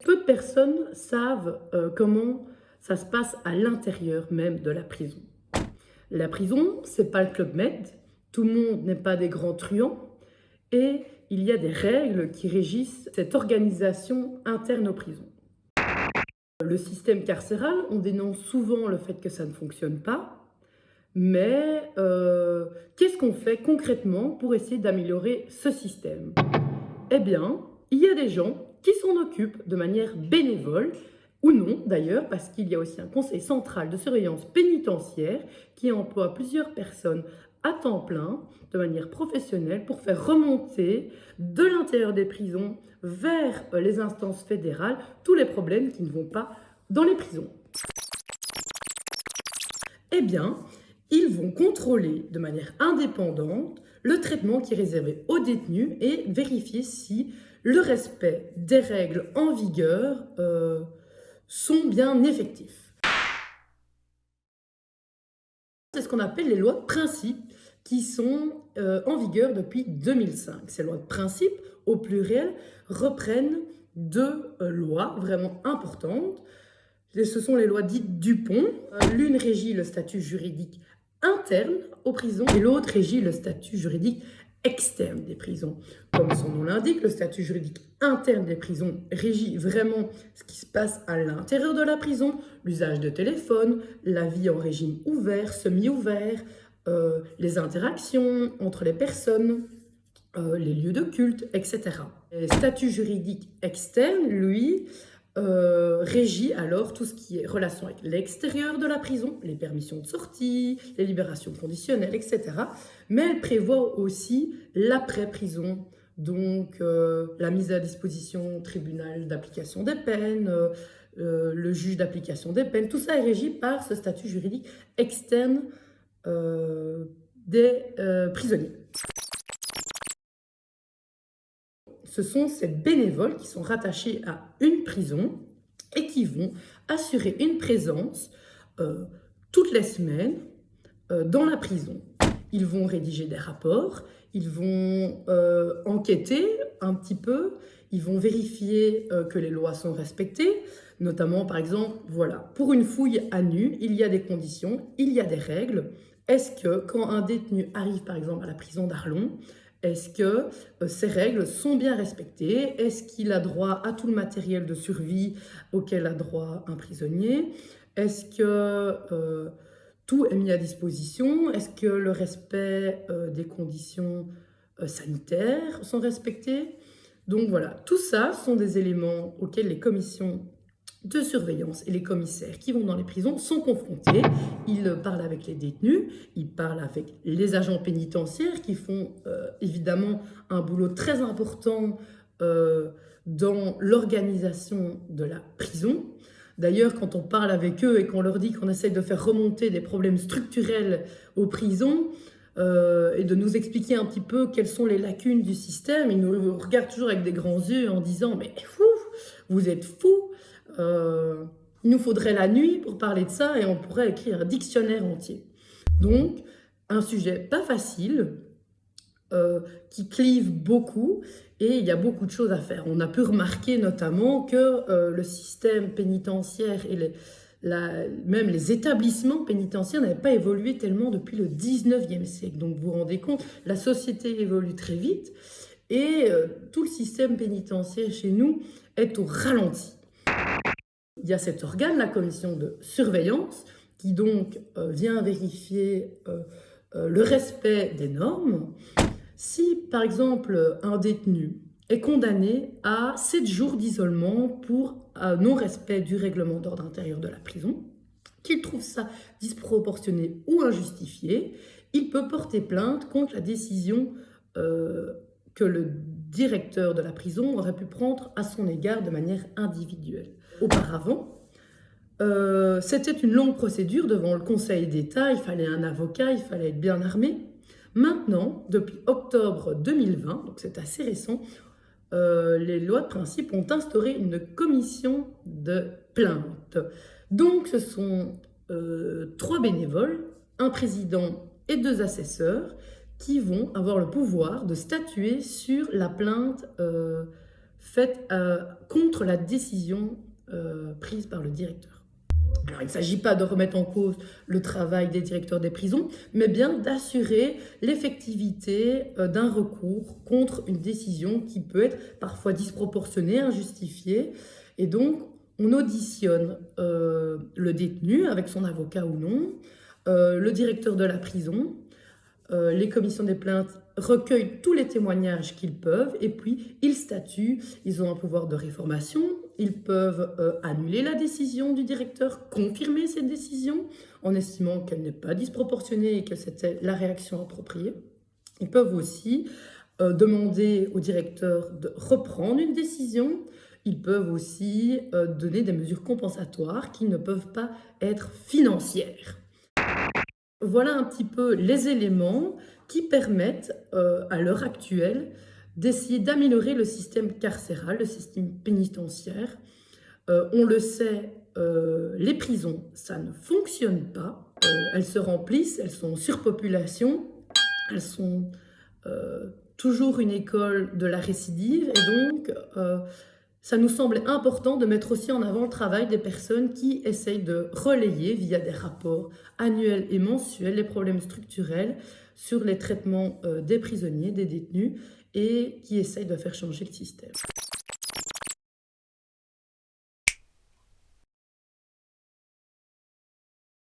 Peu de personnes savent comment ça se passe à l'intérieur même de la prison. La prison, c'est pas le Club Med, tout le monde n'est pas des grands truands, et il y a des règles qui régissent cette organisation interne aux prisons. Le système carcéral, on dénonce souvent le fait que ça ne fonctionne pas, mais qu'est-ce qu'on fait concrètement pour essayer d'améliorer ce système? Eh bien, il y a des gens qui s'en occupent de manière bénévole, ou non d'ailleurs, parce qu'il y a aussi un conseil central de surveillance pénitentiaire qui emploie plusieurs personnes à temps plein, de manière professionnelle, pour faire remonter de l'intérieur des prisons vers les instances fédérales tous les problèmes qui ne vont pas dans les prisons. Eh bien, ils vont contrôler de manière indépendante le traitement qui est réservé aux détenus et vérifier si le respect des règles en vigueur sont bien effectifs. C'est ce qu'on appelle les lois de principe qui sont en vigueur depuis 2005. Ces lois de principe, au pluriel, reprennent deux lois vraiment importantes. Ce sont les lois dites Dupont. L'une régit le statut juridique interne aux prisons et l'autre régit le statut juridique externe des prisons. Comme son nom l'indique, le statut juridique interne des prisons régit vraiment ce qui se passe à l'intérieur de la prison, l'usage de téléphone, la vie en régime ouvert, semi-ouvert, les interactions entre les personnes, les lieux de culte, etc. Le statut juridique externe, lui, régit alors tout ce qui est relation avec l'extérieur de la prison, les permissions de sortie, les libérations conditionnelles, etc. Mais elle prévoit aussi l'après-prison, donc la mise à disposition au tribunal d'application des peines, le juge d'application des peines, tout ça est régi par ce statut juridique externe des prisonniers. Ce sont ces bénévoles qui sont rattachés à une prison et qui vont assurer une présence toutes les semaines dans la prison. Ils vont rédiger des rapports, ils vont enquêter un petit peu, ils vont vérifier que les lois sont respectées, notamment par exemple, voilà, pour une fouille à nu, il y a des conditions, il y a des règles. Est-ce que quand un détenu arrive par exemple à la prison d'Arlon, est-ce que ces règles sont bien respectées? Est-ce qu'il a droit à tout le matériel de survie auquel a droit un prisonnier? Est-ce que tout est mis à disposition? Est-ce que le respect des conditions sanitaires sont respectés? Donc voilà, tout ça sont des éléments auxquels les commissions de surveillance et les commissaires qui vont dans les prisons sont confrontés. Ils parlent avec les détenus, ils parlent avec les agents pénitentiaires qui font évidemment un boulot très important dans l'organisation de la prison. D'ailleurs, quand on parle avec eux et qu'on leur dit qu'on essaie de faire remonter des problèmes structurels aux prisons et de nous expliquer un petit peu quelles sont les lacunes du système, ils nous regardent toujours avec des grands yeux en disant « mais fou, vous êtes fous !» il nous faudrait la nuit pour parler de ça et on pourrait écrire un dictionnaire entier. Donc, un sujet pas facile, qui clive beaucoup et il y a beaucoup de choses à faire. On a pu remarquer notamment que le système pénitentiaire et même les établissements pénitentiaires n'avaient pas évolué tellement depuis le 19e siècle. Donc vous vous rendez compte, la société évolue très vite et tout le système pénitentiaire chez nous est au ralenti. Il y a cet organe, la commission de surveillance, qui donc vient vérifier le respect des normes. Si, par exemple, un détenu est condamné à 7 jours d'isolement pour non-respect du règlement d'ordre intérieur de la prison, qu'il trouve ça disproportionné ou injustifié, il peut porter plainte contre la décision que le directeur de la prison aurait pu prendre à son égard de manière individuelle. Auparavant, c'était une longue procédure devant le Conseil d'État, il fallait un avocat, il fallait être bien armé. Maintenant, depuis octobre 2020, donc c'est assez récent, les lois de principe ont instauré une commission de plainte. Donc ce sont 3 bénévoles, un président et 2 assesseurs qui vont avoir le pouvoir de statuer sur la plainte faite contre la décision prise par le directeur. Alors, il ne s'agit pas de remettre en cause le travail des directeurs des prisons, mais bien d'assurer l'effectivité d'un recours contre une décision qui peut être parfois disproportionnée, injustifiée. Et donc, on auditionne le détenu, avec son avocat ou non, le directeur de la prison. Les commissions des plaintes recueillent tous les témoignages qu'ils peuvent et puis ils statuent. Ils ont un pouvoir de réformation. Ils peuvent annuler la décision du directeur, confirmer cette décision en estimant qu'elle n'est pas disproportionnée et que c'était la réaction appropriée. Ils peuvent aussi demander au directeur de reprendre une décision. Ils peuvent aussi donner des mesures compensatoires qui ne peuvent pas être financières. Voilà un petit peu les éléments qui permettent à l'heure actuelle d'essayer d'améliorer le système carcéral, le système pénitentiaire. On le sait, les prisons, ça ne fonctionne pas. Elles se remplissent, elles sont en surpopulation, elles sont toujours une école de la récidive et donc ça nous semble important de mettre aussi en avant le travail des personnes qui essayent de relayer via des rapports annuels et mensuels les problèmes structurels sur les traitements des prisonniers, des détenus et qui essayent de faire changer le système.